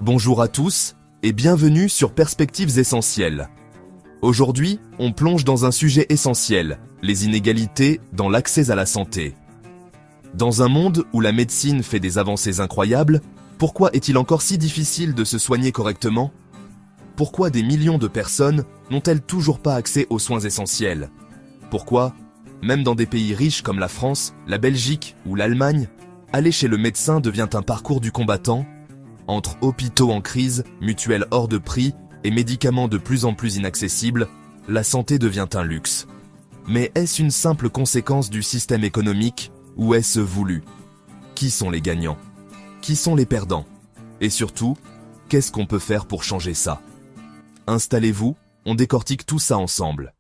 Bonjour à tous et bienvenue sur Perspectives Essentielles. Aujourd'hui, on plonge dans un sujet essentiel, les inégalités dans l'accès à la santé. Dans un monde où la médecine fait des avancées incroyables, pourquoi est-il encore si difficile de se soigner correctement? Pourquoi des millions de personnes n'ont-elles toujours pas accès aux soins essentiels? Pourquoi, même dans des pays riches comme la France, la Belgique ou l'Allemagne, aller chez le médecin devient un parcours du combattant? Entre hôpitaux en crise, mutuelles hors de prix et médicaments de plus en plus inaccessibles, la santé devient un luxe. Mais est-ce une simple conséquence du système économique ou est-ce voulu? Qui sont les gagnants? Qui sont les perdants? Et surtout, qu'est-ce qu'on peut faire pour changer ça? Installez-vous, on décortique tout ça ensemble.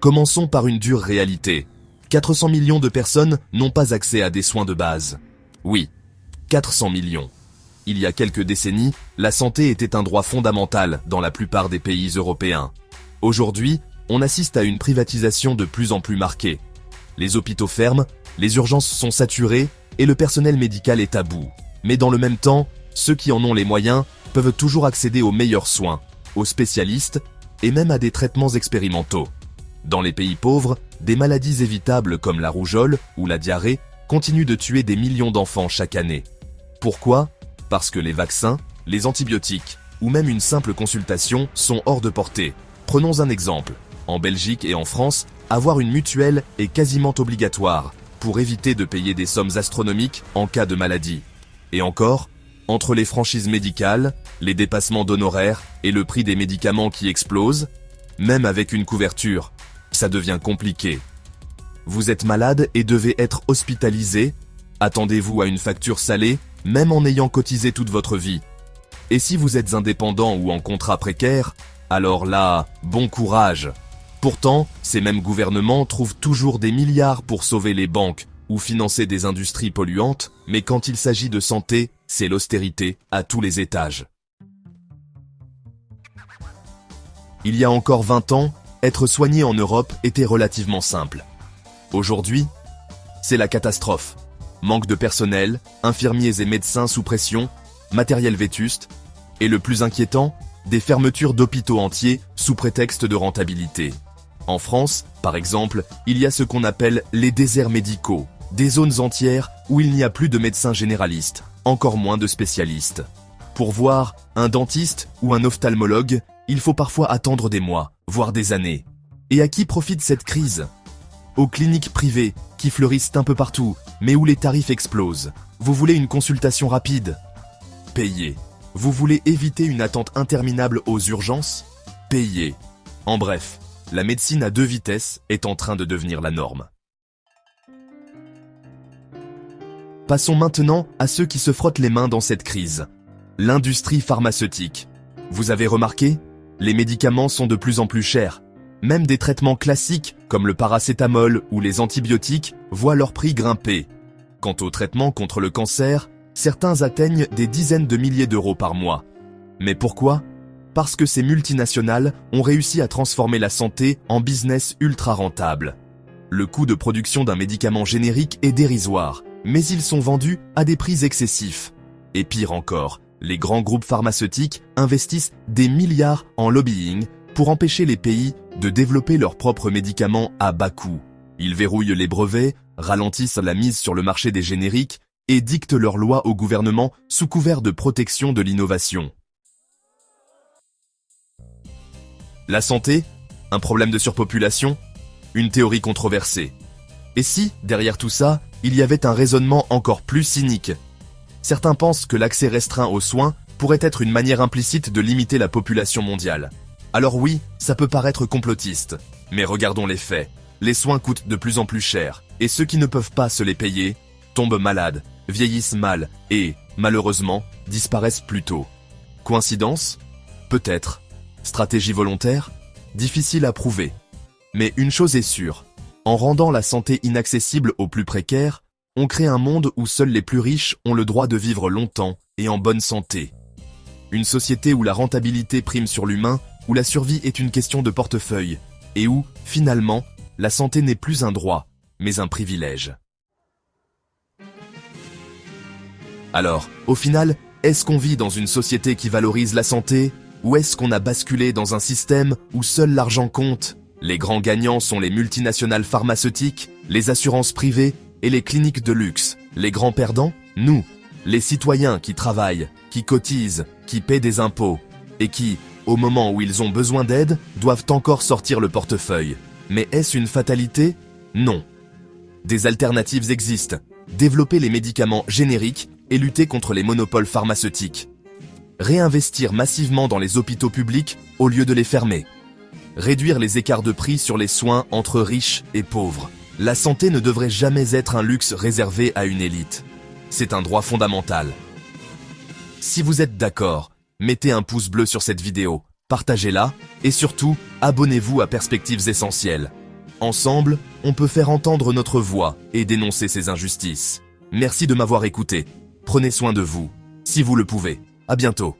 Commençons par une dure réalité. 400 millions de personnes n'ont pas accès à des soins de base. Oui, 400 millions. Il y a quelques décennies, la santé était un droit fondamental dans la plupart des pays européens. Aujourd'hui, on assiste à une privatisation de plus en plus marquée. Les hôpitaux ferment, les urgences sont saturées et le personnel médical est à bout. Mais dans le même temps, ceux qui en ont les moyens peuvent toujours accéder aux meilleurs soins, aux spécialistes et même à des traitements expérimentaux. Dans les pays pauvres, des maladies évitables comme la rougeole ou la diarrhée continuent de tuer des millions d'enfants chaque année. Pourquoi? Parce que les vaccins, les antibiotiques ou même une simple consultation sont hors de portée. Prenons un exemple. En Belgique et en France, avoir une mutuelle est quasiment obligatoire pour éviter de payer des sommes astronomiques en cas de maladie. Et encore, entre les franchises médicales, les dépassements d'honoraires et le prix des médicaments qui explosent, même avec une couverture, ça devient compliqué. Vous êtes malade et devez être hospitalisé? Attendez-vous à une facture salée, même en ayant cotisé toute votre vie. Et si vous êtes indépendant ou en contrat précaire, alors là, bon courage. Pourtant, ces mêmes gouvernements trouvent toujours des milliards pour sauver les banques ou financer des industries polluantes, mais quand il s'agit de santé, c'est l'austérité à tous les étages. Il y a encore 20 ans, être soigné en Europe était relativement simple. Aujourd'hui, c'est la catastrophe. Manque de personnel, infirmiers et médecins sous pression, matériel vétuste, et le plus inquiétant, des fermetures d'hôpitaux entiers sous prétexte de rentabilité. En France, par exemple, il y a ce qu'on appelle les déserts médicaux, des zones entières où il n'y a plus de médecins généralistes, encore moins de spécialistes. Pour voir un dentiste ou un ophtalmologue, il faut parfois attendre des mois, voire des années. Et à qui profite cette crise? Aux cliniques privées, qui fleurissent un peu partout, mais où les tarifs explosent. Vous voulez une consultation rapide? Payez. Vous voulez éviter une attente interminable aux urgences? Payez. En bref, la médecine à deux vitesses est en train de devenir la norme. Passons maintenant à ceux qui se frottent les mains dans cette crise. L'industrie pharmaceutique. Vous avez remarqué? Les médicaments sont de plus en plus chers. Même des traitements classiques comme le paracétamol ou les antibiotiques voient leur prix grimper. Quant aux traitements contre le cancer, certains atteignent des dizaines de milliers d'euros par mois. Mais pourquoi? Parce que ces multinationales ont réussi à transformer la santé en business ultra rentable. Le coût de production d'un médicament générique est dérisoire, mais ils sont vendus à des prix excessifs. Et pire encore, les grands groupes pharmaceutiques investissent des milliards en lobbying pour empêcher les pays de développer leurs propres médicaments à bas coût. Ils verrouillent les brevets, ralentissent la mise sur le marché des génériques et dictent leurs lois au gouvernement sous couvert de protection de l'innovation. La santé? Un problème de surpopulation? Une théorie controversée. Et si, derrière tout ça, il y avait un raisonnement encore plus cynique? Certains pensent que l'accès restreint aux soins pourrait être une manière implicite de limiter la population mondiale. Alors oui, ça peut paraître complotiste, mais regardons les faits. Les soins coûtent de plus en plus cher, et ceux qui ne peuvent pas se les payer tombent malades, vieillissent mal et, malheureusement, disparaissent plus tôt. Coïncidence? Peut-être. Stratégie volontaire? Difficile à prouver. Mais une chose est sûre, en rendant la santé inaccessible aux plus précaires, on crée un monde où seuls les plus riches ont le droit de vivre longtemps et en bonne santé. Une société où la rentabilité prime sur l'humain, où la survie est une question de portefeuille, et où, finalement, la santé n'est plus un droit, mais un privilège. Alors, au final, est-ce qu'on vit dans une société qui valorise la santé, ou est-ce qu'on a basculé dans un système où seul l'argent compte? Les grands gagnants sont les multinationales pharmaceutiques, les assurances privées et les cliniques de luxe. Les grands perdants? Nous, les citoyens qui travaillent, qui cotisent, qui paient des impôts, et qui, au moment où ils ont besoin d'aide, doivent encore sortir le portefeuille. Mais est-ce une fatalité? Non. Des alternatives existent. Développer les médicaments génériques et lutter contre les monopoles pharmaceutiques. Réinvestir massivement dans les hôpitaux publics au lieu de les fermer. Réduire les écarts de prix sur les soins entre riches et pauvres. La santé ne devrait jamais être un luxe réservé à une élite. C'est un droit fondamental. Si vous êtes d'accord, mettez un pouce bleu sur cette vidéo, partagez-la et surtout, abonnez-vous à Perspectives Essentielles. Ensemble, on peut faire entendre notre voix et dénoncer ces injustices. Merci de m'avoir écouté. Prenez soin de vous, si vous le pouvez. À bientôt.